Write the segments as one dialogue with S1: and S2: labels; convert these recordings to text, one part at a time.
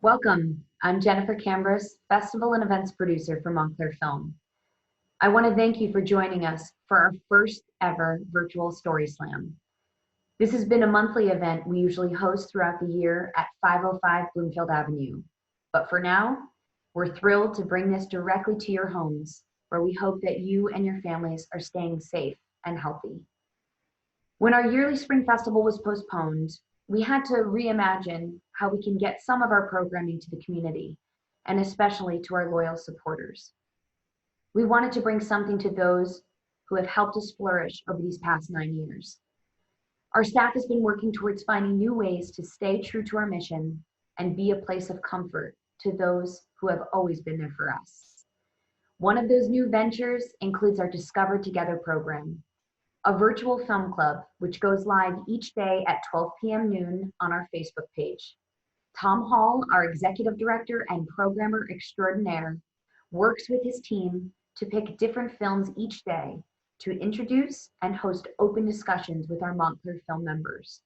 S1: Welcome. I'm Jennifer Cambris, Festival and Events Producer for Montclair Film. I want to thank you for joining us for our first ever virtual StorySLAM. This has been a monthly event we usually host throughout the year at 505 Bloomfield Avenue. But for now, we're thrilled to bring this directly to your homes, where we hope that you and your families are staying safe and healthy. When our yearly spring festival was postponed, we had to reimagine how we can get some of our programming to the community, and especially to our loyal supporters. We wanted to bring something to those who have helped us flourish over these past 9 years. Our staff has been working towards finding new ways to stay true to our mission and be a place of comfort to those who have always been there for us. One of those new ventures includes our Discover Together program, a virtual film club which goes live each day at 12 p.m. noon on our Facebook page. Tom Hall, our executive director and programmer extraordinaire, works with his team to pick different films each day to introduce and host open discussions with our Montclair Film members.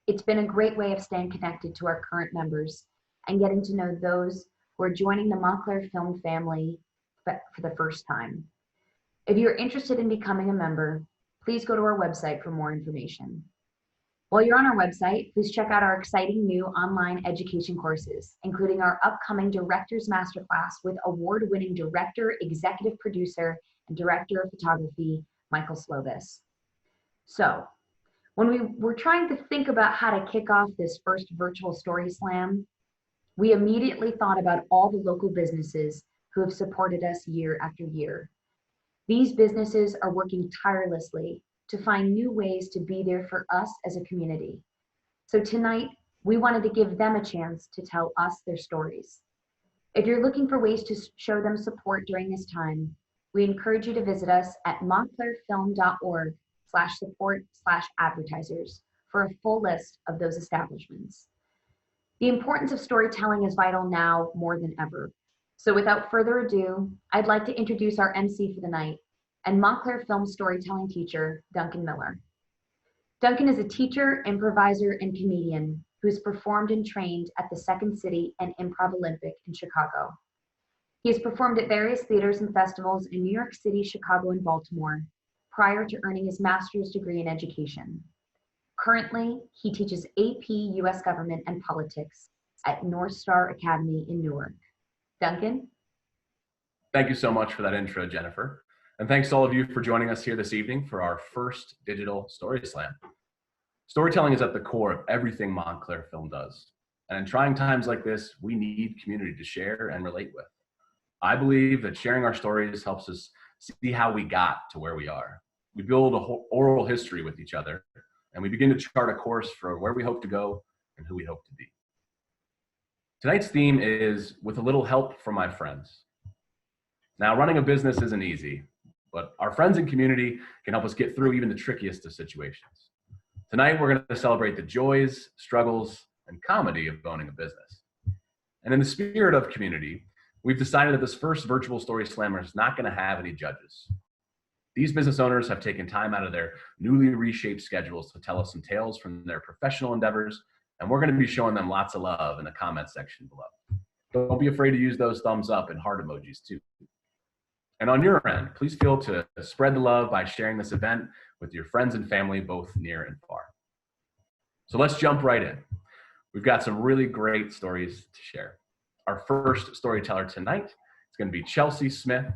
S1: It's been a great way of staying connected to our current members and getting to know those who are joining the Montclair Film family for the first time. If you're interested in becoming a member, please go to our website for more information. While you're on our website, please check out our exciting new online education courses, including our upcoming Director's Masterclass with award-winning director, executive producer, and director of photography, Michael Slovis. So, when we were trying to think about how to kick off this first virtual StorySLAM, we immediately thought about all the local businesses who have supported us year after year. These businesses are working tirelessly to find new ways to be there for us as a community. So tonight, we wanted to give them a chance to tell us their stories. If you're looking for ways to show them support during this time, we encourage you to visit us at montclairfilm.org/support/advertisers for a full list of those establishments. The importance of storytelling is vital now more than ever. So without further ado, I'd like to introduce our MC for the night and Montclair Film storytelling teacher, Duncan Miller. Duncan is a teacher, improviser, and comedian who's performed and trained at the Second City and Improv Olympic in Chicago. He has performed at various theaters and festivals in New York City, Chicago, and Baltimore prior to earning his master's degree in education. Currently, he teaches AP US Government and Politics at North Star Academy in Newark. Duncan?
S2: Thank you so much for that intro, Jennifer. And thanks to all of you for joining us here this evening for our first digital StorySLAM. Storytelling is at the core of everything Montclair Film does. And in trying times like this, we need community to share and relate with. I believe that sharing our stories helps us see how we got to where we are. We build a oral history with each other, and we begin to chart a course for where we hope to go and who we hope to be. Tonight's theme is with a little help from my friends. Now, running a business isn't easy, but our friends and community can help us get through even the trickiest of situations. Tonight, we're going to celebrate the joys, struggles, and comedy of owning a business. And in the spirit of community, we've decided that this first virtual StorySLAMmer is not going to have any judges. These business owners have taken time out of their newly reshaped schedules to tell us some tales from their professional endeavors, and we're going to be showing them lots of love in the comments section below. Don't be afraid to use those thumbs up and heart emojis too. And on your end, please feel to spread the love by sharing this event with your friends and family, both near and far. So let's jump right in. We've got some really great stories to share. Our first storyteller tonight is going to be Chelsea Smith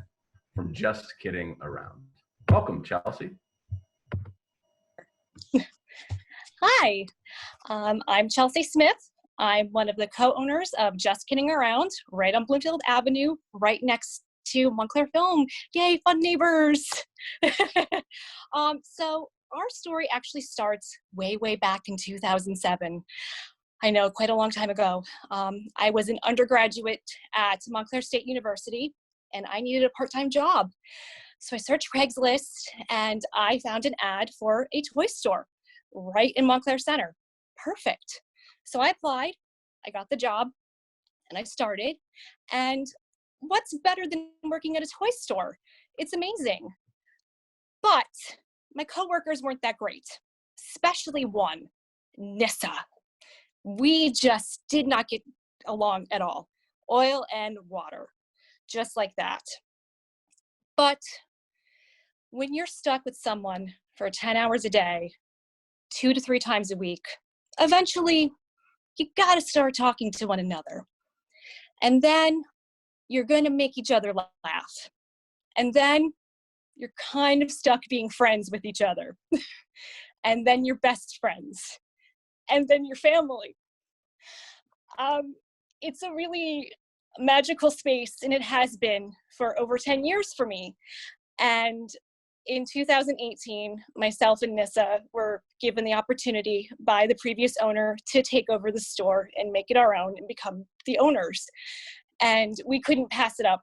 S2: from Just Kidding Around. Welcome, Chelsea.
S3: Hi, I'm Chelsea Smith. I'm one of the co-owners of Just Kidding Around, right on Bloomfield Avenue, right next to Montclair Film. Yay, fun neighbors. So our story actually starts way back in 2007. I know, quite a long time ago. I was an undergraduate at Montclair State University, and I needed a part-time job. So I searched Craigslist, and I found an ad for a toy store right in Montclair Center. Perfect. So I applied, I got the job, and I started. And what's better than working at a toy store? It's amazing. But my coworkers weren't that great, especially one, Nissa. We just did not get along at all. Oil and water, just like that. But when you're stuck with someone for 10 hours a day, 2 to 3 times a week, eventually you gotta start talking to one another. And then you're gonna make each other laugh. And then you're kind of stuck being friends with each other. And then you're best friends. And then your family. It's a really magical space, and it has been for over 10 years for me. And in 2018, myself and Nissa were given the opportunity by the previous owner to take over the store and make it our own and become the owners. And we couldn't pass it up.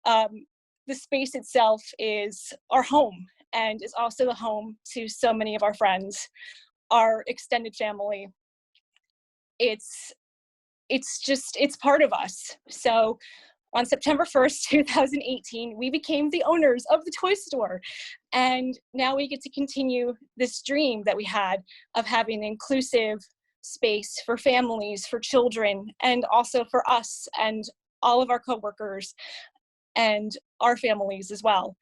S3: The space itself is our home and is also the home to so many of our friends, our extended family. It's part of us. So on September 1st, 2018, we became the owners of the toy store. And now we get to continue this dream that we had of having an inclusive space for families, for children, and also for us and all of our coworkers and our families as well.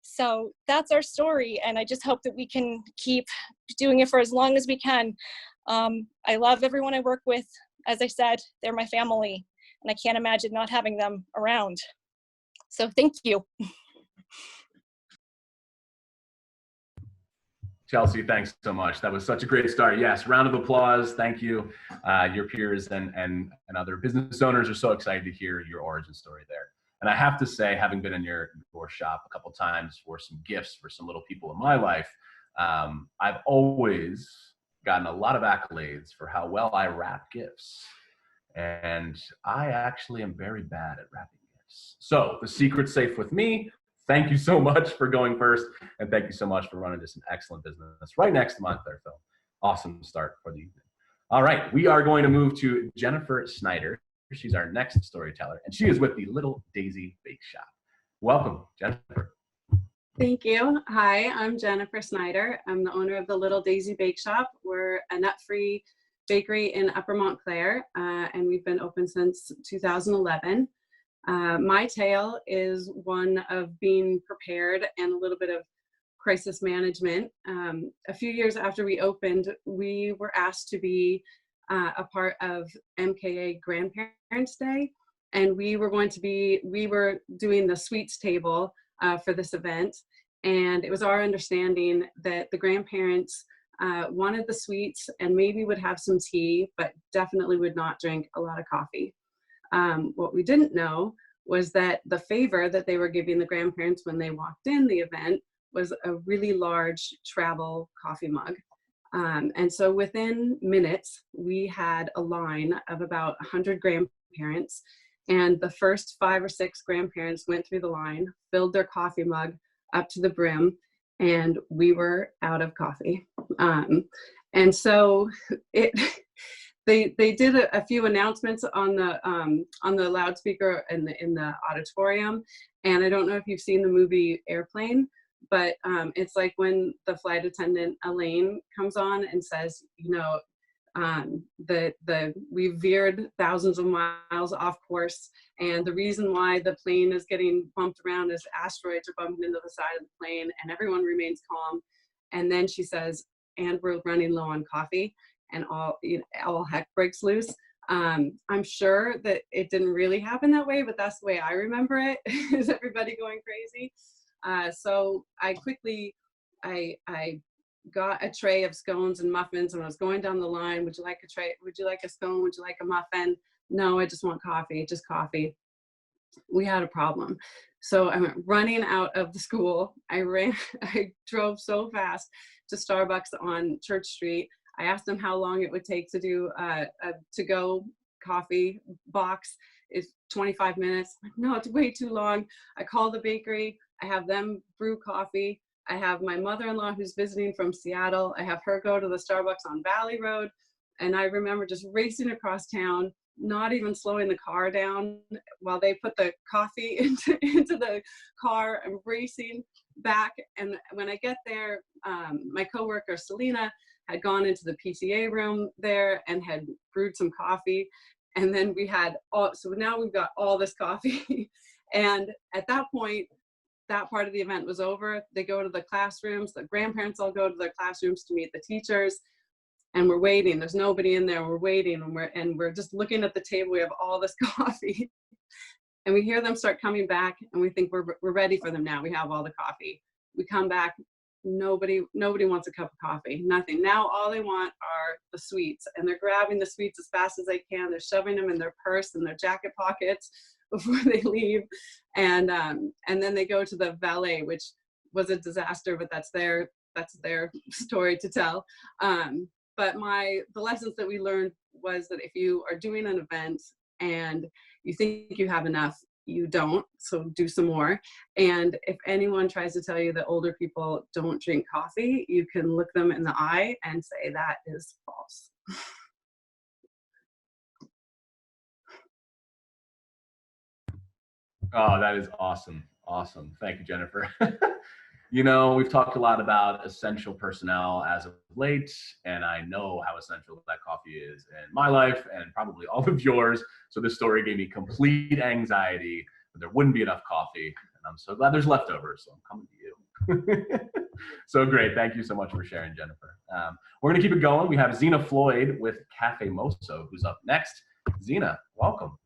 S3: So that's our story, and I just hope that we can keep doing it for as long as we can. I love everyone I work with. As I said, they're my family, and I can't imagine not having them around. So thank you.
S2: Chelsea, thanks so much. That was such a great start. Yes, round of applause. Thank you. Your peers and other business owners are so excited to hear your origin story there. And I have to say, having been in your shop a couple times for some gifts for some little people in my life, I've always gotten a lot of accolades for how well I wrap gifts. And I actually am very bad at wrapping gifts. So the secret's safe with me. Thank you so much for going first. And thank you so much for running this an excellent business right next to Montclair Film. Awesome start for the evening. All right, we are going to move to Jennifer Snyder. She's our next storyteller, and she is with the Little Daisy Bake Shop. Welcome, Jennifer.
S4: Thank you. Hi, I'm Jennifer Snyder. I'm the owner of the Little Daisy Bake Shop. We're a nut-free bakery in Upper Montclair, and we've been open since 2011. My tale is one of being prepared and a little bit of crisis management. A few years after we opened, we were asked to be a part of MKA Grandparents' Day, and we were doing the sweets table for this event, and it was our understanding that the grandparents wanted the sweets and maybe would have some tea, but definitely would not drink a lot of coffee. What we didn't know was that the favor that they were giving the grandparents when they walked in the event was a really large travel coffee mug. And so within minutes, we had a line of about 100 grandparents, and the first 5 or 6 grandparents went through the line, filled their coffee mug up to the brim, and we were out of coffee. And so they did a few announcements on the loudspeaker in the auditorium, and I don't know if you've seen the movie Airplane, but it's like when the flight attendant Elaine comes on and says, you know, we veered thousands of miles off course, and the reason why the plane is getting bumped around is asteroids are bumping into the side of the plane, and everyone remains calm. And then she says, and we're running low on coffee, and all heck breaks loose. I'm sure that it didn't really happen that way, but that's the way I remember it, is everybody going crazy. So I quickly, I got a tray of scones and muffins, and I was going down the line. Would you like a tray? Would you like a scone? Would you like a muffin? No, I just want coffee, just coffee. We had a problem. So I went running out of the school. I drove so fast to Starbucks on Church Street. I asked them how long it would take to do a to-go coffee box. It's 25 minutes. No, it's way too long. I call the bakery. I have them brew coffee. I have my mother-in-law who's visiting from Seattle. I have her go to the Starbucks on Valley Road. And I remember just racing across town, not even slowing the car down while they put the coffee into the car. I'm racing back. And when I get there, my coworker, Selena, had gone into the PTA room there and had brewed some coffee. And then we had so now we've got all this coffee. And at that point, that part of the event was over. They go to the classrooms, the grandparents all go to their classrooms to meet the teachers, and we're waiting. There's nobody in there. We're waiting, and we're just looking at the table. We have all this coffee, and we hear them start coming back, and we think we're ready for them now. We have all the coffee. We come back. Nobody wants a cup of coffee. Nothing. Now all they want are the sweets, and they're grabbing the sweets as fast as they can. They're shoving them in their purse and their jacket pockets before they leave, and then they go to the valet, which was a disaster, but that's their story to tell. But the lessons that we learned was that if you are doing an event and you think you have enough, you don't, so do some more. And if anyone tries to tell you that older people don't drink coffee, you can look them in the eye and say that is false.
S2: Oh, that is awesome. Awesome. Thank you, Jennifer. You know, we've talked a lot about essential personnel as of late, and I know how essential that coffee is in my life and probably all of yours. So this story gave me complete anxiety that there wouldn't be enough coffee, and I'm so glad there's leftovers, so I'm coming to you. So great. Thank you so much for sharing, Jennifer. We're going to keep it going. We have Xena Floyd with Cafe Moso, who's up next. Xena, welcome.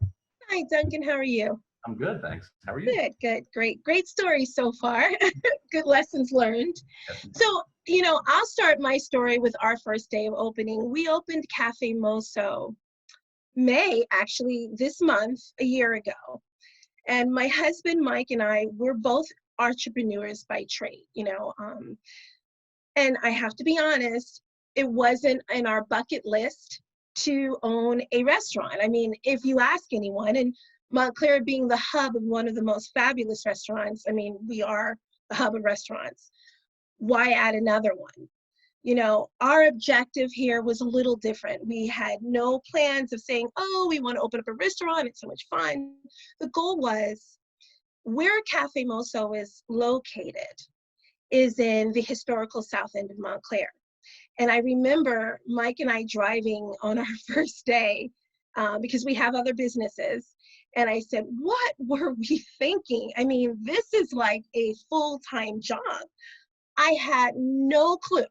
S5: Hi, Duncan. How are you?
S2: I'm good, thanks. How are you?
S5: Good. Great story so far. Good lessons learned. So, you know, I'll start my story with our first day of opening. We opened Cafe Moso actually this month, a year ago. And my husband, Mike, and I, we're both entrepreneurs by trade, you know. And I have to be honest, it wasn't in our bucket list to own a restaurant. I mean, if you ask anyone, and Montclair being the hub of one of the most fabulous restaurants, I mean, we are the hub of restaurants. Why add another one? You know, our objective here was a little different. We had no plans of saying, oh, we want to open up a restaurant. It's so much fun. The goal was where Cafe Moso is located is in the historical south end of Montclair. And I remember Mike and I driving on our first day because we have other businesses. And I said, what were we thinking? I mean, this is like a full-time job. I had no clue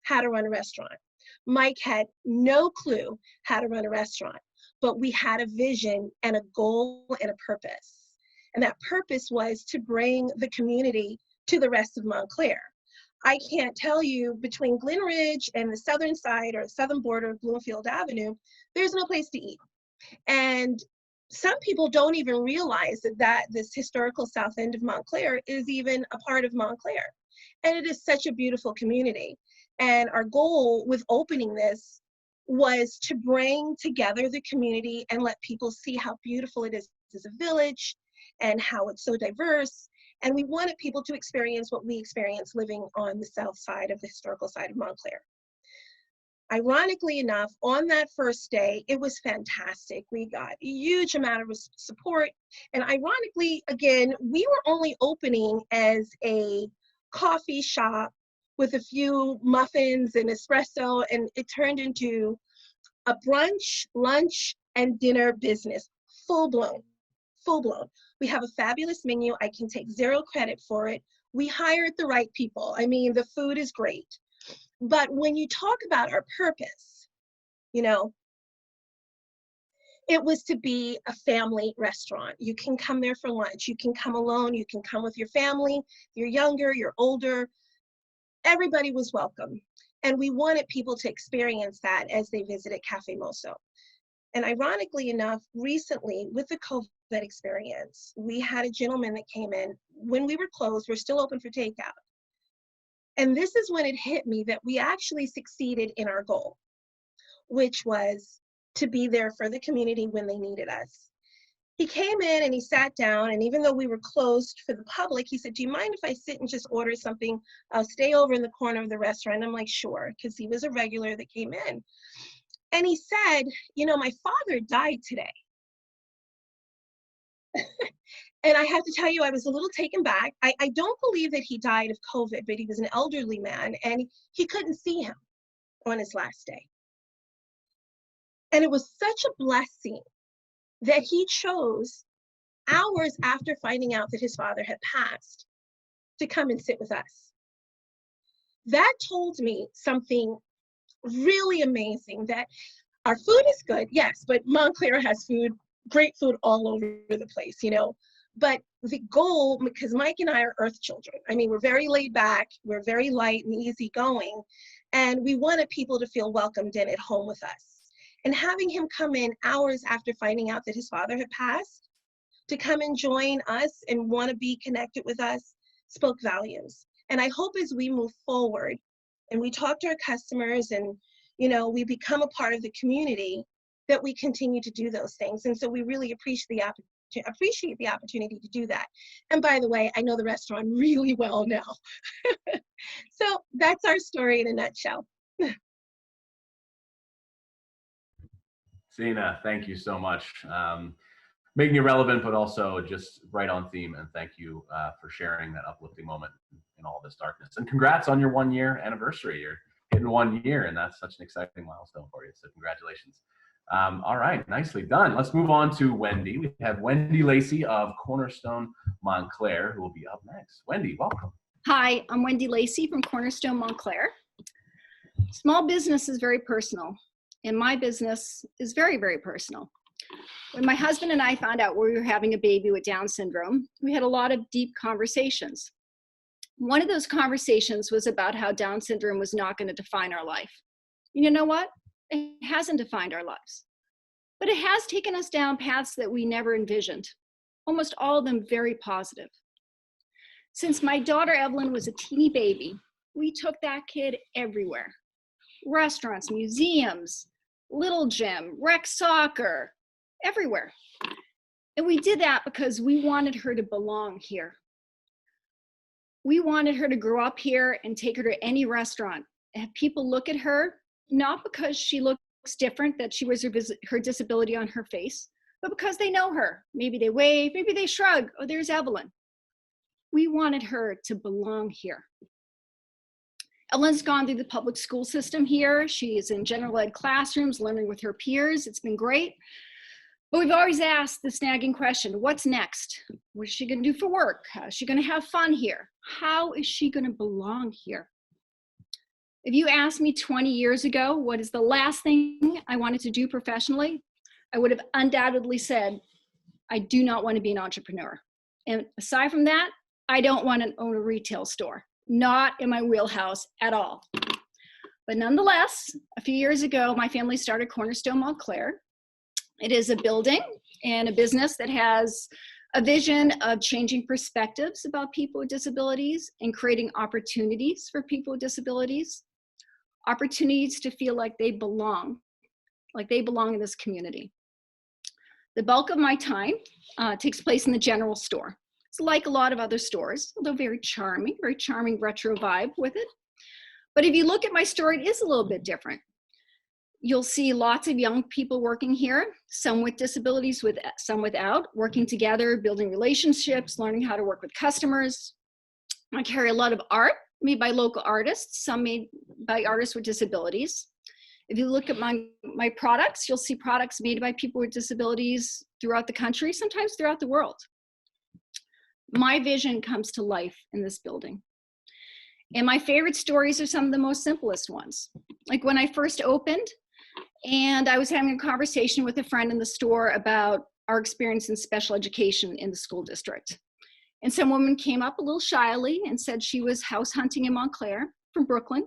S5: how to run a restaurant. Mike had no clue how to run a restaurant, but we had a vision and a goal and a purpose. And that purpose was to bring the community to the rest of Montclair. I can't tell you, between Glen Ridge and the southern side or southern border of Bloomfield Avenue, there's no place to eat. And some people don't even realize that this historical south end of Montclair is even a part of Montclair. And it is such a beautiful community. And our goal with opening this was to bring together the community and let people see how beautiful it is as a village and how it's so diverse. And we wanted people to experience what we experienced living on the south side of the historical side of Montclair. Ironically enough, on that first day, it was fantastic. We got a huge amount of support. And ironically, again, we were only opening as a coffee shop with a few muffins and espresso, and it turned into a brunch, lunch, and dinner business, full blown. We have a fabulous menu. I can take zero credit for it. We hired the right people. I mean, the food is great. But when you talk about our purpose, you know, it was to be a family restaurant. You can come there for lunch. You can come alone. You can come with your family. You're younger, you're older. Everybody was welcome. And we wanted people to experience that as they visited Cafe Moso. And ironically enough, recently with the COVID experience, we had a gentleman that came in. When we were closed, we're still open for takeout. And this is when it hit me that we actually succeeded in our goal, which was to be there for the community when they needed us. He came in and he sat down, and even though we were closed for the public, he said, do you mind if I sit and just order something? I'll stay over in the corner of the restaurant. I'm like, sure, because he was a regular that came in. And he said, you know, my father died today. And I have to tell you, I was a little taken back. I don't believe that he died of COVID, but he was an elderly man and he couldn't see him. on his last day. And it was such a blessing that he chose, hours after finding out that his father had passed, to come and sit with us. That told me something really amazing, that our food is good, yes, but Montclair has food, great food all over the place, you know. But the goal, because Mike and I are earth children, I mean, we're very laid back, we're very light and easygoing, and we wanted people to feel welcomed in at home with us. And having him come in hours after finding out that his father had passed, to come and join us and want to be connected with us, spoke volumes. And I hope as we move forward and we talk to our customers and, you know, we become a part of the community, that we continue to do those things. And so we really appreciate the opportunity to do that. And by the way, I know the restaurant really well now. So that's our story in a nutshell.
S2: Zina, thank you so much. Making it relevant, but also just right on theme. And thank you for sharing that uplifting moment in all this darkness. And congrats on your 1 year anniversary. You're hitting 1 year, and that's such an exciting milestone for you. So congratulations. All right, nicely done. Let's move on to Wendy. We have Wendy Lacey of Cornerstone, Montclair, who will be up next. Wendy, welcome.
S6: Hi, I'm Wendy Lacey from Cornerstone, Montclair. Small business is very personal, and my business is very, very personal. When my husband and I found out we were having a baby with Down syndrome, we had a lot of deep conversations. One of those conversations was about how Down syndrome was not going to define our life. You know what? It hasn't defined our lives, but it has taken us down paths that we never envisioned, almost all of them very positive. Since my daughter Evelyn was a teeny baby, we took that kid everywhere. Restaurants, museums, Little Gym, rec soccer, everywhere. And we did that because we wanted her to belong here. We wanted her to grow up here and take her to any restaurant and have people look at her, not because she looks different, that she wears her disability on her face, but because they know her. Maybe they wave, maybe they shrug, oh, there's Evelyn. We wanted her to belong here. Evelyn's gone through the public school system here. She is in general ed classrooms, learning with her peers. It's been great. But we've always asked the snagging question, what's next? What is she gonna do for work? How is she gonna have fun here? How is she gonna belong here? If you asked me 20 years ago, what is the last thing I wanted to do professionally? I would have undoubtedly said, I do not want to be an entrepreneur. And aside from that, I don't want to own a retail store. Not in my wheelhouse at all. But nonetheless, a few years ago, my family started Cornerstone Montclair. It is a building and a business that has a vision of changing perspectives about people with disabilities and creating opportunities for people with disabilities, opportunities to feel like they belong in this community. The bulk of my time takes place in the general store. It's like a lot of other stores, although very charming retro vibe with it. But if you look at my store, it is a little bit different. You'll see lots of young people working here, some with disabilities, some without, working together, building relationships, learning how to work with customers. I carry a lot of art made by local artists, some made by artists with disabilities. If you look at my products, you'll see products made by people with disabilities throughout the country, sometimes throughout the world. My vision comes to life in this building. And my favorite stories are some of the most simplest ones. Like when I first opened and I was having a conversation with a friend in the store about our experience in special education in the school district. And some woman came up a little shyly and said she was house hunting in Montclair from Brooklyn.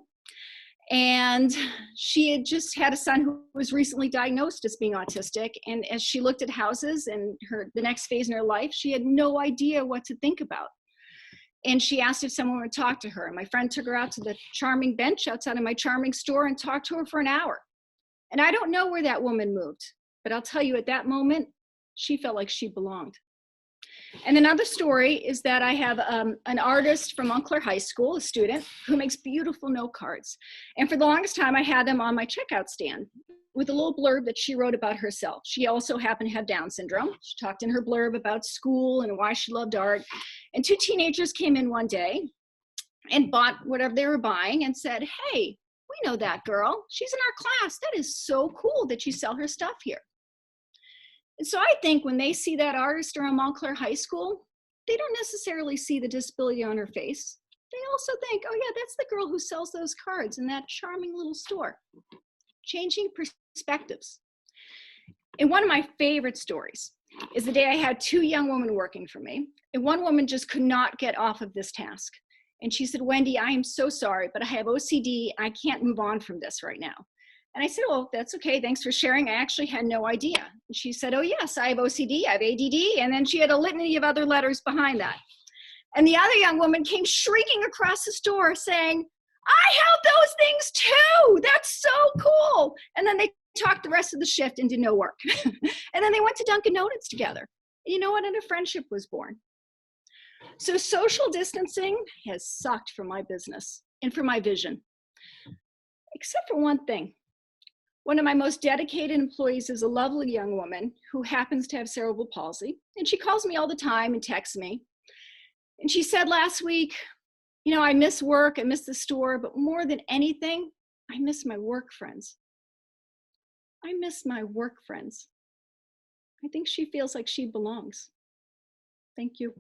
S6: And she had just had a son who was recently diagnosed as being autistic. And as she looked at houses and the next phase in her life, she had no idea what to think about. And she asked if someone would talk to her. And my friend took her out to the charming bench outside of my charming store and talked to her for an hour. And I don't know where that woman moved, but I'll tell you at that moment, she felt like she belonged. And another story is that I have an artist from Montclair High School, a student, who makes beautiful note cards. And for the longest time, I had them on my checkout stand with a little blurb that she wrote about herself. She also happened to have Down syndrome. She talked in her blurb about school and why she loved art. And two teenagers came in one day and bought whatever they were buying and said, hey, We know that girl. She's in our class. That is so cool that you sell her stuff here. And so I think when they see that artist around Montclair High School, they don't necessarily see the disability on her face. They also think, oh yeah, that's the girl who sells those cards in that charming little store. Changing perspectives. And one of my favorite stories is the day I had 2 young women working for me, and one woman just could not get off of this task. And she said, Wendy, I am so sorry, but I have OCD. I can't move on from this right now. And I said, well, that's okay. Thanks for sharing. I actually had no idea. And she said, oh yes, I have OCD, I have ADD. And then she had a litany of other letters behind that. And the other young woman came shrieking across the store saying, I have those things too. That's so cool. And then they talked the rest of the shift and did no work. And then they went to Dunkin' Donuts together. You know what? And a friendship was born. So social distancing has sucked for my business and for my vision, except for one thing. One of my most dedicated employees is a lovely young woman who happens to have cerebral palsy. And she calls me all the time and texts me. And she said last week, you know, I miss work, I miss the store, but more than anything, I miss my work friends. I miss my work friends. I think she feels like she belongs. Thank you.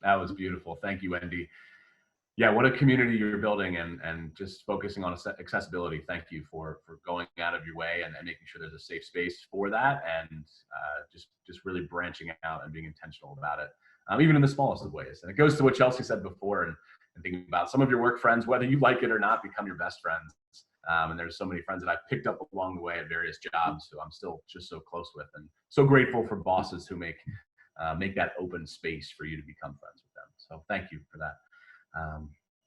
S2: That was beautiful. Thank you, Wendy. Yeah, what a community you're building, and just focusing on accessibility. Thank you for going out of your way and making sure there's a safe space for that, and just really branching out and being intentional about it, even in the smallest of ways. And it goes to what Chelsea said before, and thinking about some of your work friends, whether you like it or not, become your best friends. And there's so many friends that I've picked up along the way at various jobs who I'm still just so close with, and so grateful for bosses who make that open space for you to become friends with them. So thank you for that.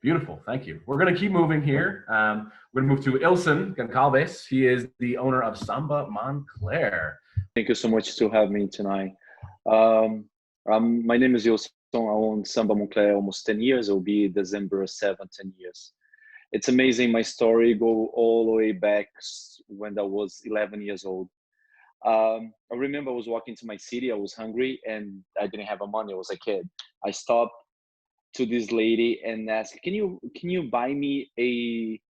S2: Beautiful, thank you. We're gonna keep moving here. We're gonna move to Ilson Goncalves. He is the owner of Samba Montclair.
S7: Thank you so much to have me tonight. My name is Ilson. I own Samba Montclair almost 10 years. It will be December 7, 10 years. It's amazing. My story go all the way back when I was 11 years old. I remember I was walking to my city. I was hungry and I didn't have money. I was a kid. I stopped to this lady and asked, can you buy me a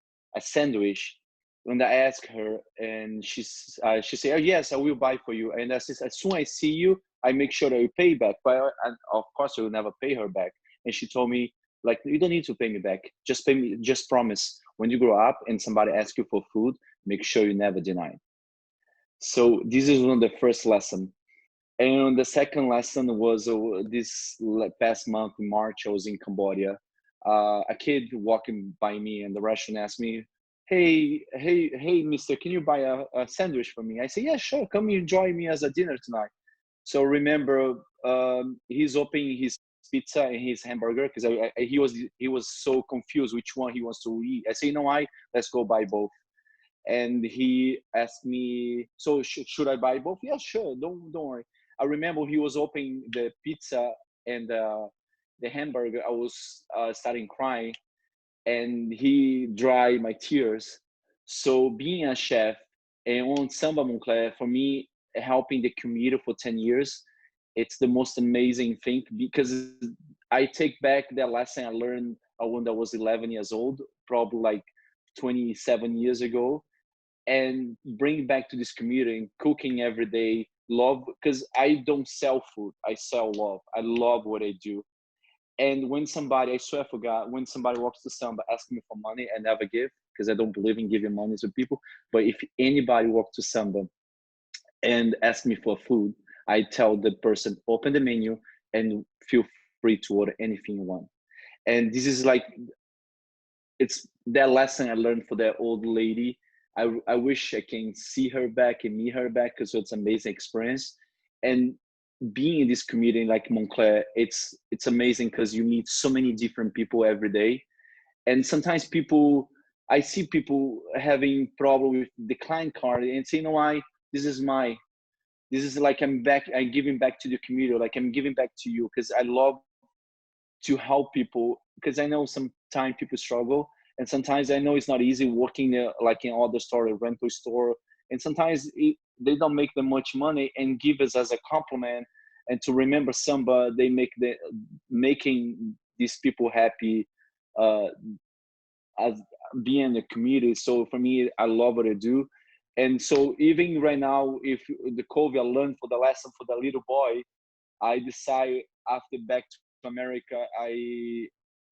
S7: sandwich? And I asked her, and she said, oh, yes, I will buy for you. And I said, as soon as I see you, I make sure that you pay back. But of course, I will never pay her back. And she told me, like, you don't need to pay me back. Just pay me. Just promise when you grow up and somebody asks you for food, make sure you never deny. So this is one of the first lessons. And the second lesson was this past month in March, I was in Cambodia. A kid walking by me and the restaurant asked me, hey, mister, can you buy a sandwich for me? I said, yeah, sure. Come enjoy me as a dinner tonight. So remember, he's opening his pizza and his hamburger because he was so confused which one he wants to eat. I say, no, let's go buy both. And he asked me, so should I buy both? Yeah, sure. Don't worry. I remember he was opening the pizza and the hamburger. I was starting crying, and he dried my tears. So being a chef and on Samba Montclair, for me, helping the community for 10 years, it's the most amazing thing because I take back that lesson I learned when I was 11 years old, probably like 27 years ago, and bring back to this community and cooking every day. Love, because I don't sell food, I sell love. I love what I do. And when somebody, I swear I forgot, when somebody walks to Samba asking me for money, I never give because I don't believe in giving money to people. But if anybody walks to Samba and asks me for food, I tell the person, open the menu and feel free to order anything you want. And this is like, it's that lesson I learned for that old lady. I wish I can see her back and meet her back because it's an amazing experience. And being in this community like Montclair, it's amazing because you meet so many different people every day. And sometimes I see people having problem with decline card and say, this is like I'm giving back to the community, like I'm giving back to you because I love to help people because I know sometimes people struggle. And sometimes I know it's not easy working like in other store, a rental store. And sometimes they don't make that much money and give us as a compliment. And to remember Samba, they making these people happy, as being in the community. So for me, I love what I do. And so even right now, if the COVID, I learned for the lesson for the little boy, I decide after back to America,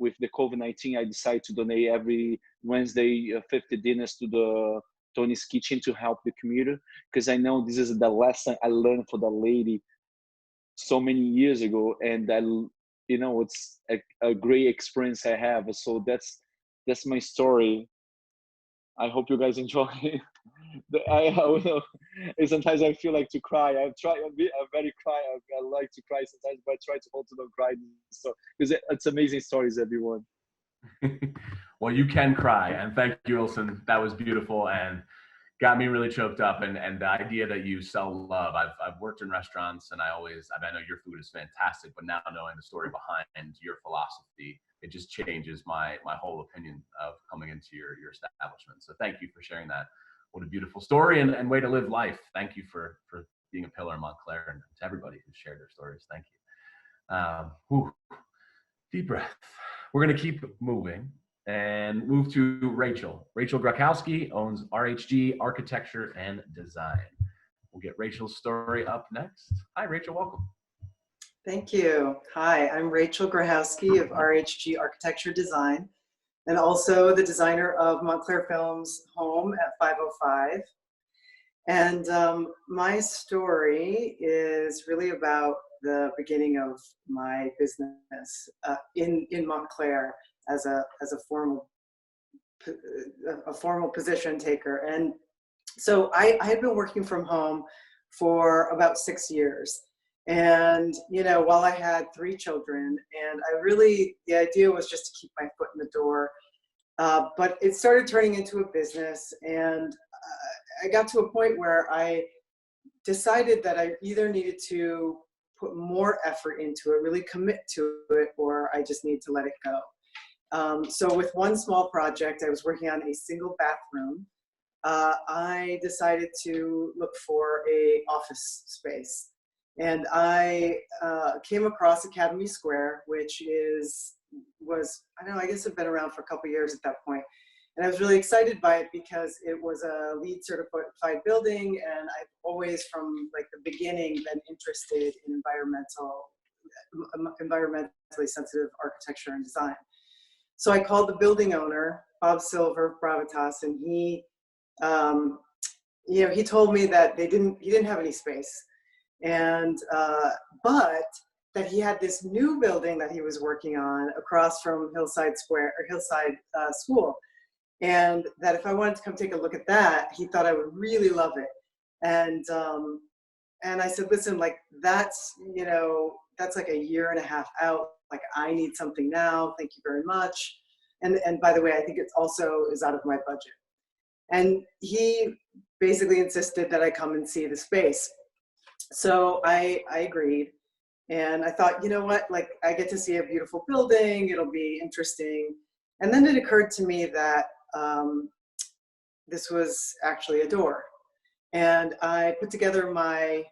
S7: with the COVID-19, I decided to donate every Wednesday 50 dinners to the Tony's Kitchen to help the community, because I know this is the lesson I learned for the lady so many years ago, and it's a great experience I have. So that's my story. I hope you guys enjoy it. Sometimes I feel like to cry. I'm very cry. I like to cry sometimes, but I try to hold to not cry. So because it's amazing stories, everyone.
S2: Well, you can cry, and thank you, Ilson. That was beautiful and got me really choked up. And the idea that you sell love. I've worked in restaurants, and I know your food is fantastic, but now knowing the story behind your philosophy, it just changes my whole opinion of coming into your establishment. So thank you for sharing that. What a beautiful story and way to live life. Thank you for being a pillar in Montclair, and to everybody who shared their stories. Thank you. Deep breath. We're going to keep moving and move to Rachael. Rachael Grochowski owns RHG Architecture and Design. We'll get Rachel's story up next. Hi, Rachael. Welcome.
S8: Thank you. Hi, I'm Rachael Grochowski of RHG Architecture Design, and also the designer of Montclair Films' home at 505. And my story is really about the beginning of my business in Montclair as a formal position taker. And so I had been working from home for about 6 years. And, while I had 3 children, and the idea was just to keep my foot in the door. But it started turning into a business, and I got to a point where I decided that I either needed to put more effort into it, really commit to it, or I just need to let it go. So with one small project, I was working on a single bathroom. I decided to look for an office space. And I came across Academy Square, which I guess it'd been around for a couple of years at that point. And I was really excited by it because it was a LEED certified building, and I've always, from like the beginning, been interested in environmentally sensitive architecture and design. So I called the building owner, Bob Silver, Bravitas, and he told me that he didn't have any space. And but that he had this new building that he was working on across from Hillside School, and that if I wanted to come take a look at that, he thought I would really love it. And I said, listen, like that's like a year and a half out. Like I need something now. Thank you very much. And by the way, I think it also is out of my budget. And he basically insisted that I come and see the space. So I agreed, and I thought, you know what, like I get to see a beautiful building, it'll be interesting. And then it occurred to me that this was actually a door. And I put together my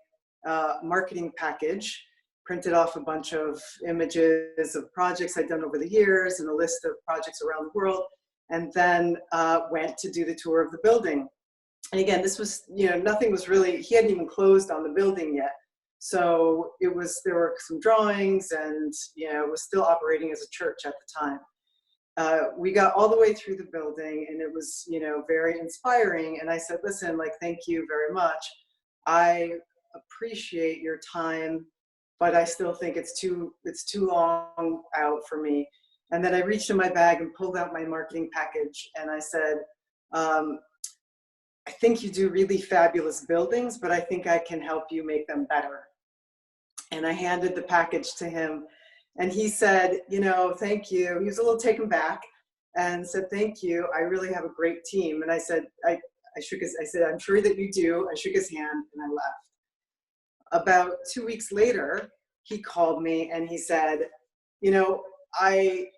S8: marketing package, printed off a bunch of images of projects I'd done over the years and a list of projects around the world, and then went to do the tour of the building. And again, this was, nothing was really, he hadn't even closed on the building yet. So there were some drawings, and, it was still operating as a church at the time. We got all the way through the building, and it was, very inspiring. And I said, listen, like, thank you very much. I appreciate your time, but I still think it's too long out for me. And then I reached in my bag and pulled out my marketing package, and I said, I think you do really fabulous buildings, but I think I can help you make them better. And I handed the package to him, and he said, thank you. He was a little taken back and said, thank you. I really have a great team. And I said, I said, I'm sure that you do. I shook his hand and I left. About 2 weeks later, he called me and he said, I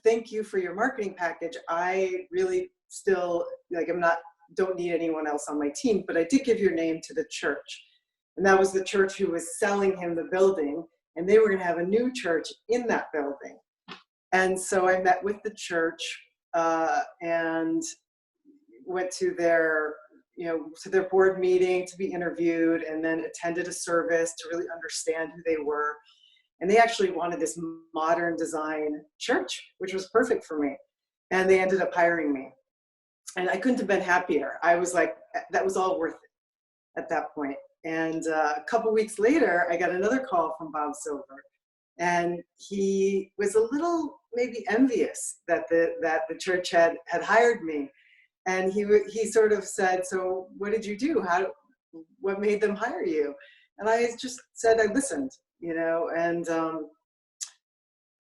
S8: thank you for your marketing package. I really still, don't need anyone else on my team, but I did give your name to the church. And that was the church who was selling him the building, and they were going to have a new church in that building. And so I met with the church and went to their, to their board meeting to be interviewed, and then attended a service to really understand who they were. And they actually wanted this modern design church, which was perfect for me. And they ended up hiring me. And I couldn't have been happier. I was like, that was all worth it at that point. And a couple weeks later, I got another call from Bob Silver. And he was a little maybe envious that the church had hired me. And he sort of said, so what did you do? What made them hire you? And I just said, I listened,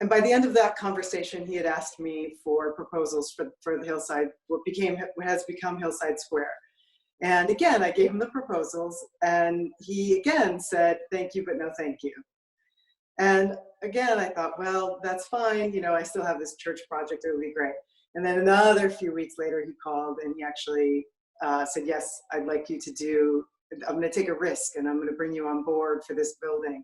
S8: and by the end of that conversation, he had asked me for proposals for the Hillside, what has become Hillside Square. And again, I gave him the proposals, and he again said, thank you, but no thank you. And again, I thought, well, that's fine. I still have this church project. It would be great. And then another few weeks later, he called and he actually said, yes, I'd like you to I'm going to take a risk and I'm going to bring you on board for this building.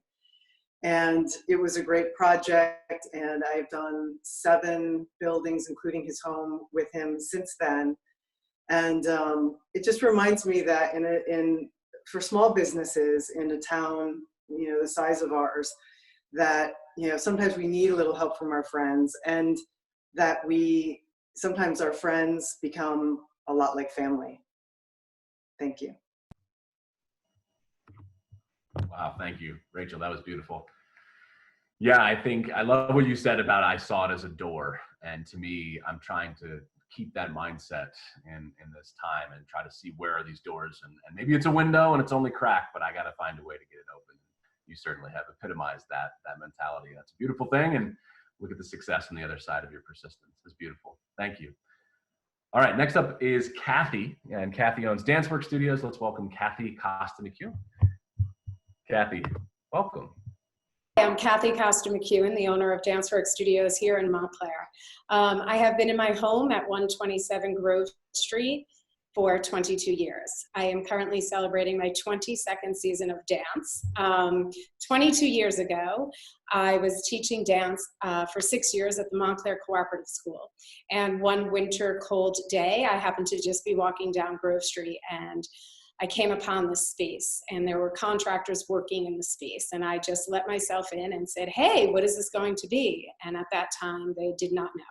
S8: And it was a great project. And I've done 7 buildings, including his home, with him since then. And it just reminds me that for small businesses in a town, the size of ours, that, sometimes we need a little help from our friends, and that sometimes our friends become a lot like family. Thank you.
S2: Wow, thank you, Rachel. That was beautiful. Yeah, I love what you said about I saw it as a door. And to me, I'm trying to keep that mindset in this time and try to see where are these doors. And maybe it's a window and it's only cracked, but I got to find a way to get it open. You certainly have epitomized that mentality. That's a beautiful thing. And look at the success on the other side of your persistence. It's beautiful. Thank you. All right, next up is Kathy, and Kathy owns DanceWorks Studios. Let's welcome Kathy Costa McKeown. Kathy, welcome.
S9: I'm Kathy Costa McKeown, the owner of DanceWorks Studios here in Montclair. I have been in my home at 127 Grove Street for 22 years. I am currently celebrating my 22nd season of dance. 22 years ago, I was teaching dance for 6 years at the Montclair Cooperative School. And one winter cold day, I happened to just be walking down Grove Street, and I came upon this space, and there were contractors working in the space, and I just let myself in and said, hey, what is this going to be? And at that time, they did not know.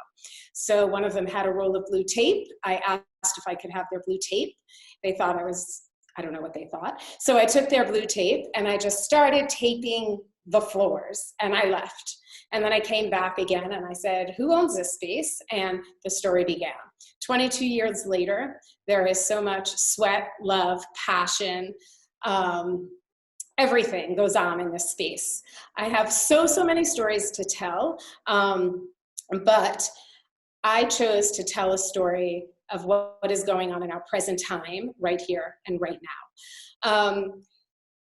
S9: So one of them had a roll of blue tape. I asked if I could have their blue tape. They thought I don't know what they thought. So I took their blue tape and I just started taping the floors, and I left. And then I came back again and I said, who owns this space? And the story began. 22 years later, there is so much sweat, love, passion, everything goes on in this space. I have so many stories to tell, but I chose to tell a story of what is going on in our present time, right here and right now.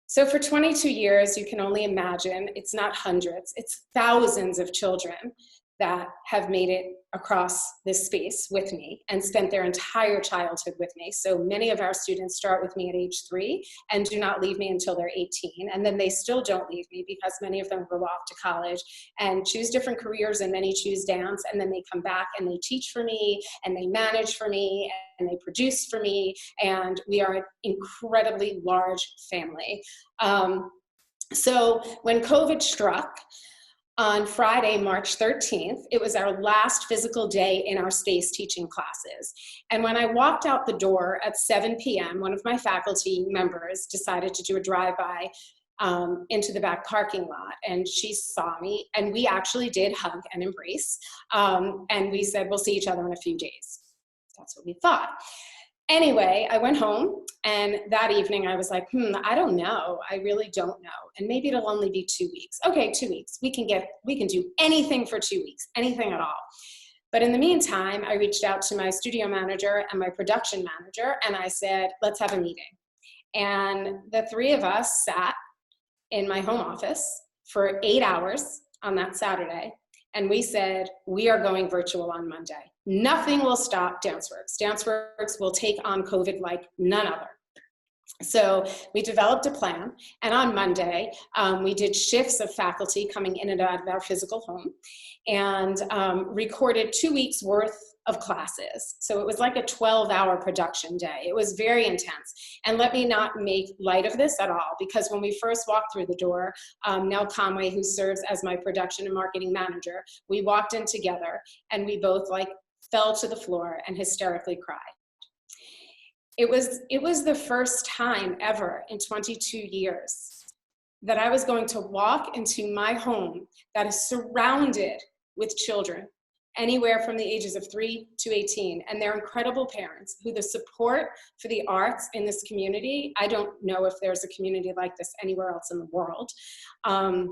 S9: So for 22 years, you can only imagine, it's not hundreds, it's thousands of children that have made it across this space with me and spent their entire childhood with me. So many of our students start with me at age 3 and do not leave me until they're 18. And then they still don't leave me because many of them go off to college and choose different careers, and many choose dance, and then they come back and they teach for me and they manage for me and they produce for me. And we are an incredibly large family. So when COVID struck, on Friday, March 13th, it was our last physical day in our space teaching classes. And when I walked out the door at 7 p.m., one of my faculty members decided to do a drive-by into the back parking lot. And she saw me, and we actually did hug and embrace. And we said, we'll see each other in a few days. That's what we thought. Anyway, I went home, and that evening I was like, I don't know. I really don't know. And maybe it'll only be 2 weeks. Okay, 2 weeks. We can do anything for 2 weeks, anything at all. But in the meantime, I reached out to my studio manager and my production manager, and I said, let's have a meeting. And the 3 of us sat in my home office for 8 hours on that Saturday. And we said, we are going virtual on Monday. Nothing will stop DanceWorks. DanceWorks will take on COVID like none other. So we developed a plan, and on Monday, we did shifts of faculty coming in and out of our physical home, and recorded 2 weeks worth of classes. So it was like a 12-hour production day. It was very intense. And let me not make light of this at all, because when we first walked through the door, Nell Conway, who serves as my production and marketing manager, we walked in together, and we both fell to the floor and hysterically cried. It was the first time ever in 22 years that I was going to walk into my home that is surrounded with children, anywhere from the ages of 3 to 18, and their incredible parents, who the support for the arts in this community, I don't know if there's a community like this anywhere else in the world. And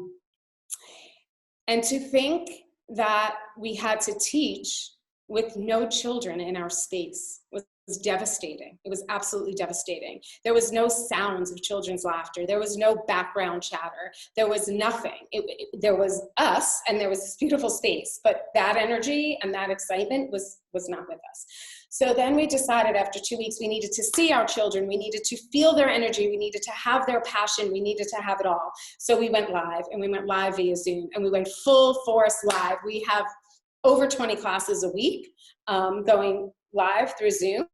S9: to think that we had to teach with no children in our space was devastating. It was absolutely devastating. There was no sounds of children's laughter. There was no background chatter. There was nothing. There was us, and there was this beautiful space, but that energy and that excitement was not with us. So then we decided after 2 weeks, we needed to see our children. We needed to feel their energy. We needed to have their passion. We needed to have it all. So we went live, and we went live via Zoom, and we went full force live. We have over 20 classes a week going live through Zoom.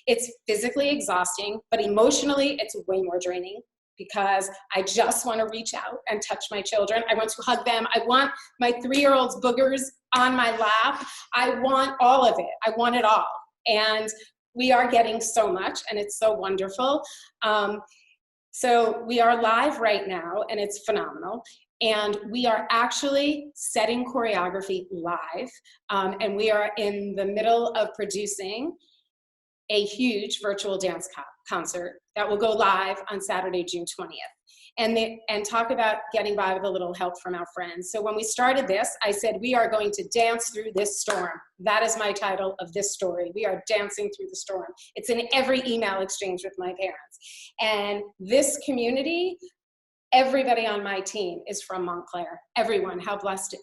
S9: It's physically exhausting, but emotionally it's way more draining, because I just want to reach out and touch my children. I want to hug them. I want my 3-year-old's boogers on my lap. I want all of it. I want it all. And we are getting so much, and it's so wonderful. So we are live right now, and it's phenomenal. And we are actually setting choreography live. And we are in the middle of producing a huge virtual dance concert that will go live on Saturday, June 20th. And talk about getting by with a little help from our friends. So when we started this, I said, we are going to dance through this storm. That is my title of this story. We are dancing through the storm. It's in every email exchange with my parents. And this community, everybody on my team is from Montclair. Everyone, how blessed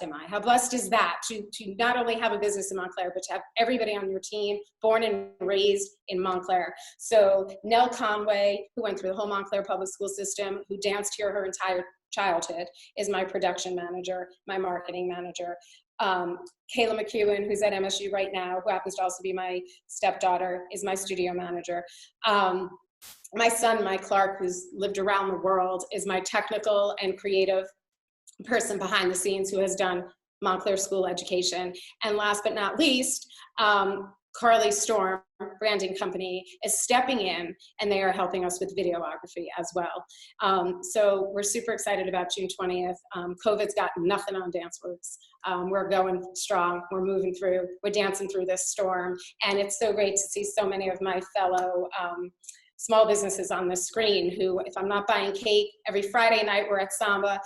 S9: am I? How blessed is that to not only have a business in Montclair, but to have everybody on your team born and raised in Montclair. So Nell Conway, who went through the whole Montclair public school system, who danced here her entire childhood, is my production manager, my marketing manager. Kayla McKeown, who's at MSU right now, who happens to also be my stepdaughter, is my studio manager. My son, Mike Clark, who's lived around the world, is my technical and creative person behind the scenes, who has done Montclair school education. And last but not least, Carly Storm Branding Company is stepping in, and they are helping us with videography as well. So we're super excited about June 20th. COVID's got nothing on DanceWorks. We're going strong. We're moving through. We're dancing through this storm. And it's so great to see so many of my fellow small businesses on the screen who, if I'm not buying cake, every Friday night we're at Samba.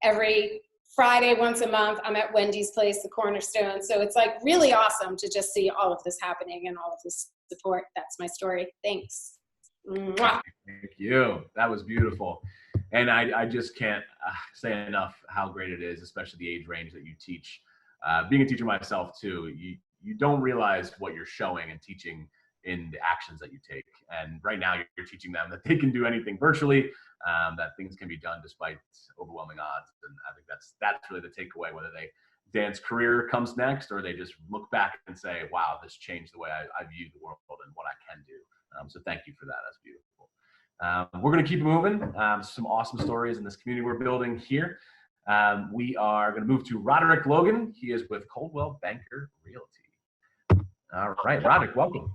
S9: Every Friday, once a month, I'm at Wendy's place, the Cornerstone. So it's really awesome to just see all of this happening and all of this support. That's my story. Thanks. Mwah.
S2: Thank you. That was beautiful. And I just can't say enough how great it is, especially the age range that you teach. Being a teacher myself too, you don't realize what you're showing and teaching in the actions that you take. And right now you're teaching them that they can do anything virtually, that things can be done despite overwhelming odds. And I think that's really the takeaway, whether they dance career comes next or they just look back and say, wow, this changed the way I view the world and what I can do. So thank you for that. That's beautiful. We're going to keep moving. Some awesome stories in this community we're building here. We are going to move to Roderick Logan. He is with Coldwell Banker Realty. All right, Roderick, welcome.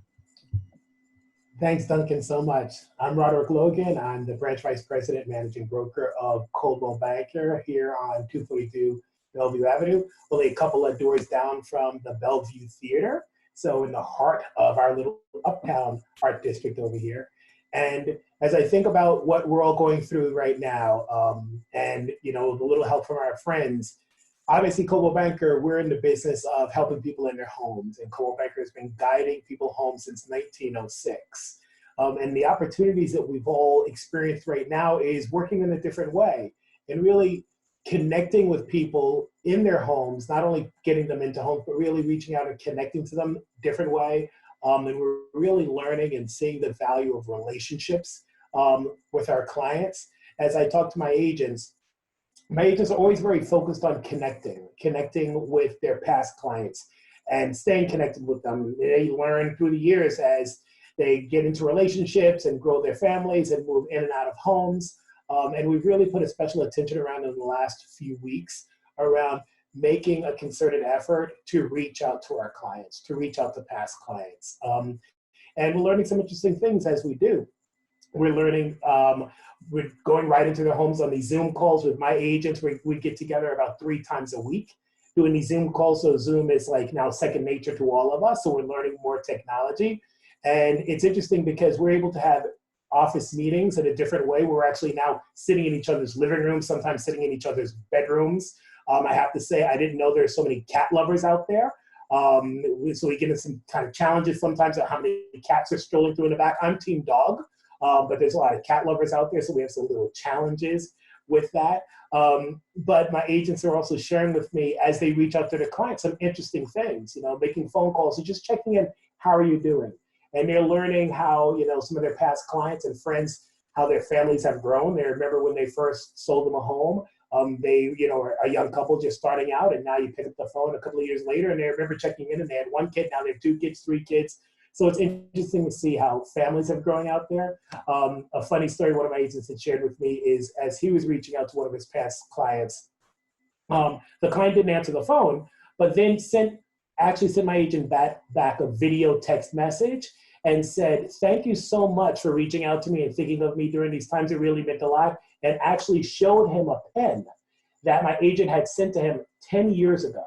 S10: Thanks, Duncan, so much. I'm Roderick Logan. I'm the Branch Vice President Managing Broker of Coldwell Banker here on 242 Bellevue Avenue, only a couple of doors down from the Bellevue Theater. So in the heart of our little uptown art district over here. And as I think about what we're all going through right now, and the little help from our friends, obviously, Coldwell Banker, we're in the business of helping people in their homes, and Coldwell Banker has been guiding people home since 1906. And the opportunities that we've all experienced right now is working in a different way and really connecting with people in their homes, not only getting them into homes, but really reaching out and connecting to them a different way. And we're really learning and seeing the value of relationships with our clients. As I talk to my agents are always very focused on connecting with their past clients and staying connected with them. They learn through the years as they get into relationships and grow their families and move in and out of homes. And we've really put a special attention around in the last few weeks around making a concerted effort to reach out to our clients, to reach out to past clients. And we're learning some interesting things as we do. We're learning, we're going right into their homes on these Zoom calls with my agents. We get together about 3 times a week doing these Zoom calls. So Zoom is like now second nature to all of us. So we're learning more technology. And it's interesting because we're able to have office meetings in a different way. We're actually now sitting in each other's living rooms, sometimes sitting in each other's bedrooms. I have to say, I didn't know there's so many cat lovers out there. So we get into some kind of challenges sometimes of how many cats are strolling through in the back. I'm team dog, but there's a lot of cat lovers out there. So we have some little challenges with that. But my agents are also sharing with me as they reach out to their clients, some interesting things, making phone calls and just checking in. How are you doing? And they're learning how, some of their past clients and friends, how their families have grown. They remember when they first sold them a home. They, are a young couple just starting out, and now you pick up the phone a couple of years later and they remember checking in and they had 1 kid, now they have 2 kids, 3 kids. So it's interesting to see how families have grown out there. A funny story one of my agents had shared with me is as he was reaching out to one of his past clients, the client didn't answer the phone, but then sent my agent back a video text message and said, thank you so much for reaching out to me and thinking of me during these times. It really meant a lot. And actually showed him a pen that my agent had sent to him 10 years ago.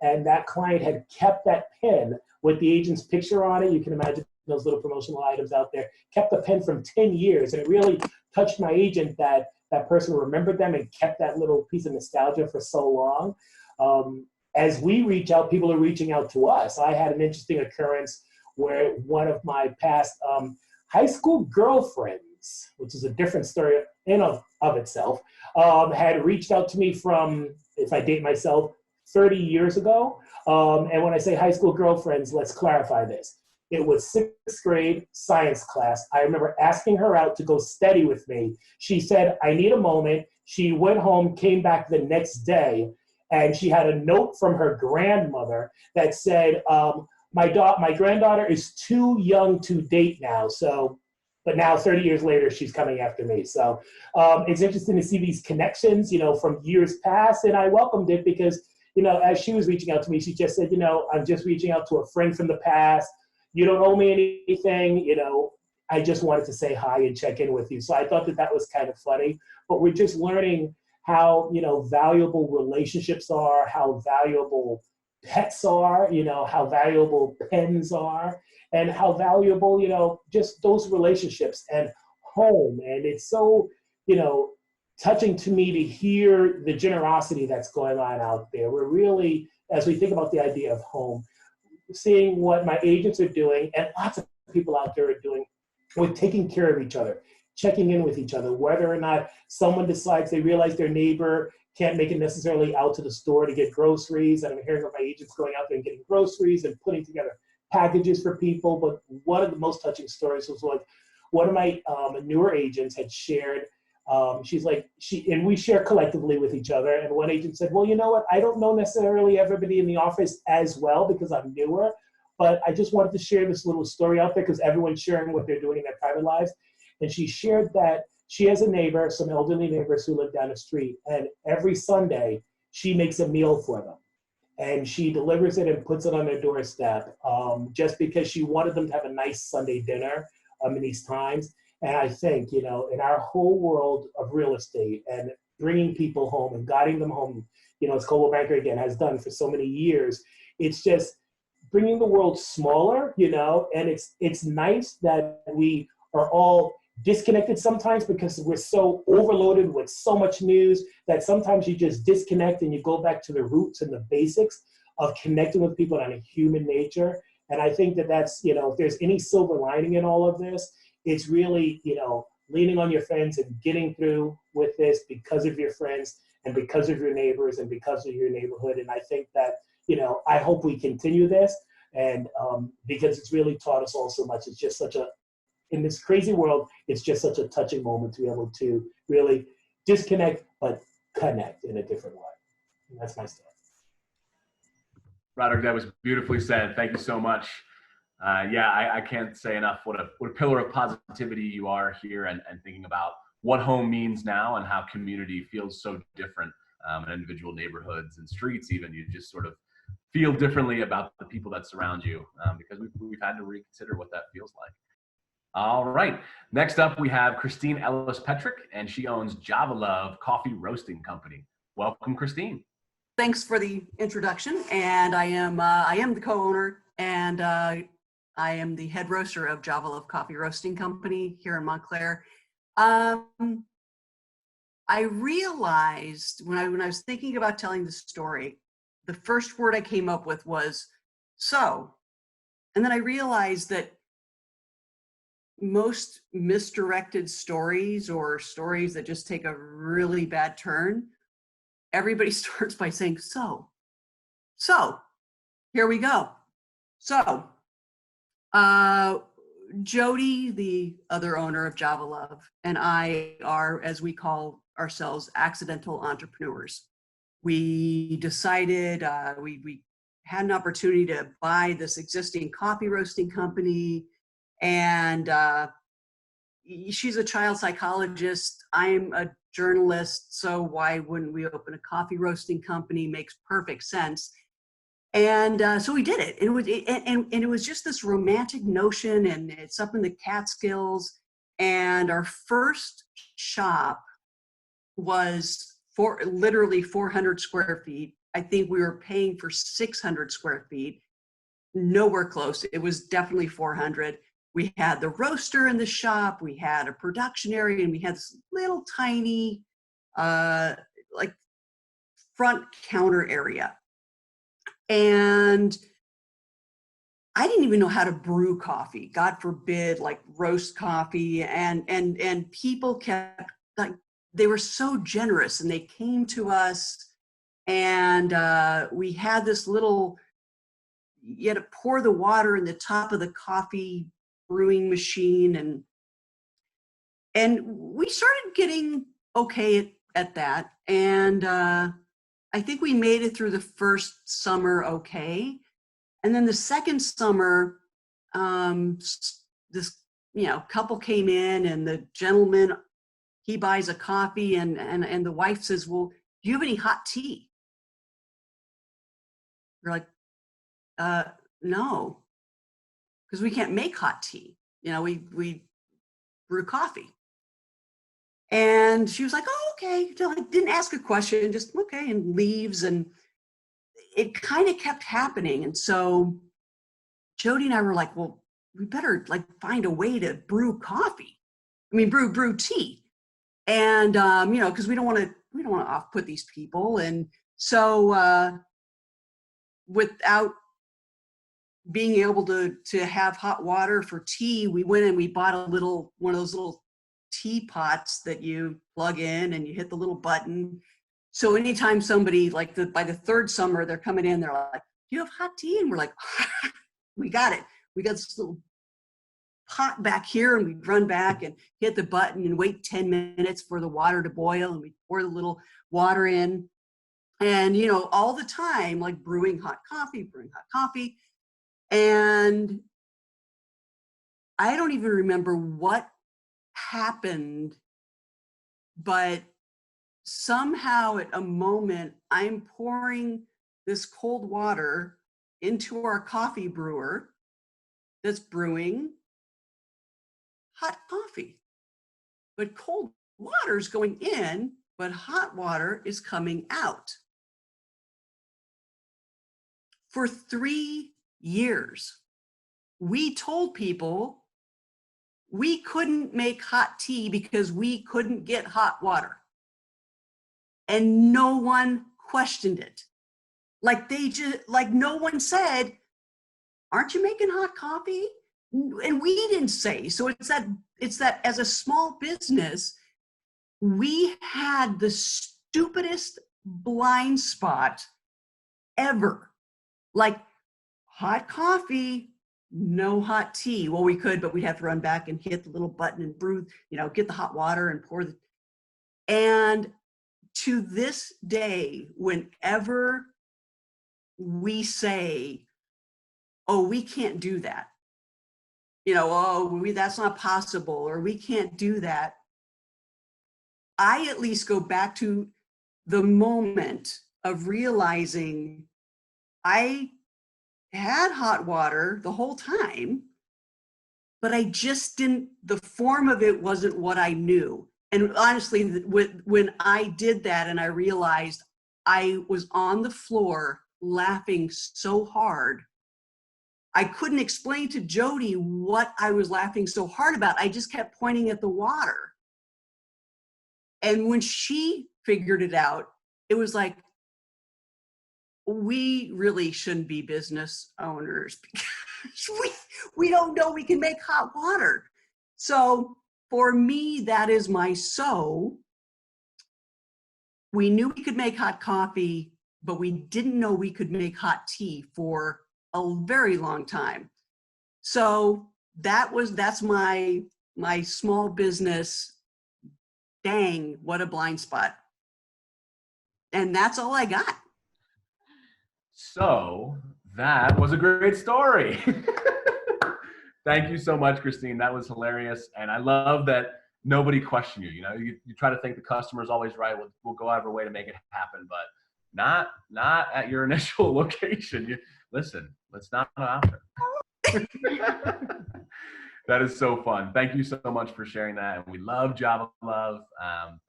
S10: And that client had kept that pen with the agent's picture on it. You can imagine those little promotional items out there, kept the pen from 10 years. And it really touched my agent that that person remembered them and kept that little piece of nostalgia for so long. As we reach out, people are reaching out to us. I had an interesting occurrence where one of my past high school girlfriends, which is a different story in of itself, had reached out to me from, if I date myself, 30 years ago. And when I say high school girlfriends, let's clarify this. It was 6th grade science class. I remember asking her out to go study with me. She said, I need a moment. She went home, came back the next day, and she had a note from her grandmother that said, my granddaughter is too young to date now. So, but now 30 years later, she's coming after me. So it's interesting to see these connections, from years past. And I welcomed it because, as she was reaching out to me, she just said, I'm just reaching out to a friend from the past. You don't owe me anything, I just wanted to say hi and check in with you. So I thought that was kind of funny, but we're just learning how, valuable relationships are, how valuable pets are, how valuable pens are, and how valuable, just those relationships and home. And it's so, touching to me to hear the generosity that's going on out there. We're really, as we think about the idea of home, seeing what my agents are doing and lots of people out there are doing with taking care of each other, checking in with each other, whether or not someone decides they realize their neighbor can't make it necessarily out to the store to get groceries. And I'm hearing of my agents going out there and getting groceries and putting together packages for people. But one of the most touching stories was like one of my newer agents had shared. She's like, and we share collectively with each other. And one agent said, well, you know what? I don't know necessarily everybody in the office as well because I'm newer, but I just wanted to share this little story out there because everyone's sharing what they're doing in their private lives. And she shared that she has a neighbor, some elderly neighbors who live down the street, and every Sunday she makes a meal for them. And she delivers it and puts it on their doorstep just because she wanted them to have a nice Sunday dinner in these times. And I think, in our whole world of real estate and bringing people home and guiding them home, as Coldwell Banker, again, has done for so many years, it's just bringing the world smaller, and it's nice that we are all disconnected sometimes because we're so overloaded with so much news that sometimes you just disconnect and you go back to the roots and the basics of connecting with people on a human nature. And I think that's, if there's any silver lining in all of this, it's really, leaning on your friends and getting through with this because of your friends and because of your neighbors and because of your neighborhood. And I think that, I hope we continue this. And because it's really taught us all so much. It's just such a, in this crazy world, it's just such a touching moment to be able to really disconnect, but connect in a different way. And that's my story.
S2: Roderick, that was beautifully said. Thank you so much. I can't say enough what a pillar of positivity you are here, and thinking about what home means now and how community feels so different in individual neighborhoods and streets. Even you just sort of feel differently about the people that surround you because we've had to reconsider what that feels like. All right, next up we have Kristine-Ellis Petrik, and she owns Java Love Coffee Roasting Company. Welcome, Kristine.
S11: Thanks for the introduction, and I am the co-owner, and I am the head roaster of Java Love Coffee Roasting Company here in Montclair. I realized when I was thinking about telling the story, the first word I came up with was "so," and then I realized that most misdirected stories, or stories that just take a really bad turn, everybody starts by saying so here we go. So Jody, the other owner of Java Love, and I are, as we call ourselves, accidental entrepreneurs. We decided we had an opportunity to buy this existing coffee roasting company, and she's a child psychologist. I'm a journalist, so why wouldn't we open a coffee roasting company? Makes perfect sense. And so we did it. It was just this romantic notion, and it's up in the Catskills. And our first shop was literally 400 square feet. I think we were paying for 600 square feet. Nowhere close. It was definitely 400. We had the roaster in the shop, we had a production area, and we had this little tiny like front counter area. And I didn't even know how to brew coffee, God forbid, like roast coffee. And people kept, like, they were so generous, and they came to us, and we had this little, you had to pour the water in the top of the coffee brewing machine, and we started getting okay at that. And I think we made it through the first summer okay. And then the second summer, this couple came in, and the gentleman, he buys a coffee, and the wife says, "Well, do you have any hot tea?" We're like, no, because we can't make hot tea. We brew coffee. And she was like, "Oh, okay." Didn't ask a question, just okay, and leaves. And it kind of kept happening. And so Jody and I were like, well, we better find a way to brew coffee. I mean, brew tea. And, because we don't want to off-put these people. And so without being able to have hot water for tea, we went and we bought one of those little teapots that you plug in, and you hit the little button. So anytime somebody, by the third summer, they're coming in, they're like, "Do you have hot tea?" And we're like, "We got it. We got this little pot back here," and we'd run back and hit the button and wait 10 minutes for the water to boil, and we'd pour the little water in. And, all the time, brewing hot coffee. And I don't even remember what happened, but somehow at a moment, I'm pouring this cold water into our coffee brewer that's brewing hot coffee. But cold water is going in, but hot water is coming out. For 3 years, we told people we couldn't make hot tea because we couldn't get hot water. And no one questioned it. No one said, "Aren't you making hot coffee?" And we didn't say. So it's that as a small business, we had the stupidest blind spot ever. hot coffee, no hot tea. Well, we could, but we'd have to run back and hit the little button and brew, you know, get the hot water and pour the, and to this day, whenever we say, oh, we can't do that, you know, oh, that's not possible, or we can't do that, I at least go back to the moment of realizing I had hot water the whole time, but I just didn't, the form of it wasn't what I knew. And honestly, when I did that and I realized I was on the floor laughing so hard, I couldn't explain to Jody what I was laughing so hard about. I just kept pointing at the water. And when she figured it out, it was like, we really shouldn't be business owners because we don't know we can make hot water. So for me, that is my so. We knew we could make hot coffee, but we didn't know we could make hot tea for a very long time. So that's my small business. Dang, what a blind spot. And that's all I got.
S2: So that was a great story. Thank you so much, Kristine. That was hilarious. And I love that nobody questioned you. You know, you try to think the customer's always right. We'll go out of our way to make it happen, but not at your initial location. Listen, let's not happen. That is so fun. Thank you so much for sharing that. And we love Java Love.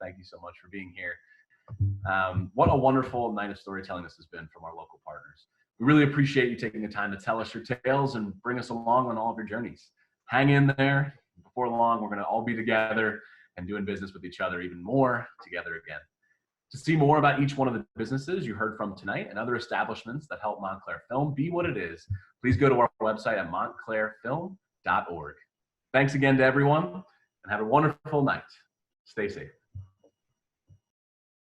S2: Thank you so much for being here. What a wonderful night of storytelling this has been from our local partners. We really appreciate you taking the time to tell us your tales and bring us along on all of your journeys. Hang in there. Before long, we're going to all be together and doing business with each other even more together again. To see more about each one of the businesses you heard from tonight and other establishments that help Montclair Film be what it is, please go to our website at montclairfilm.org. Thanks again to everyone, and have a wonderful night. Stay safe.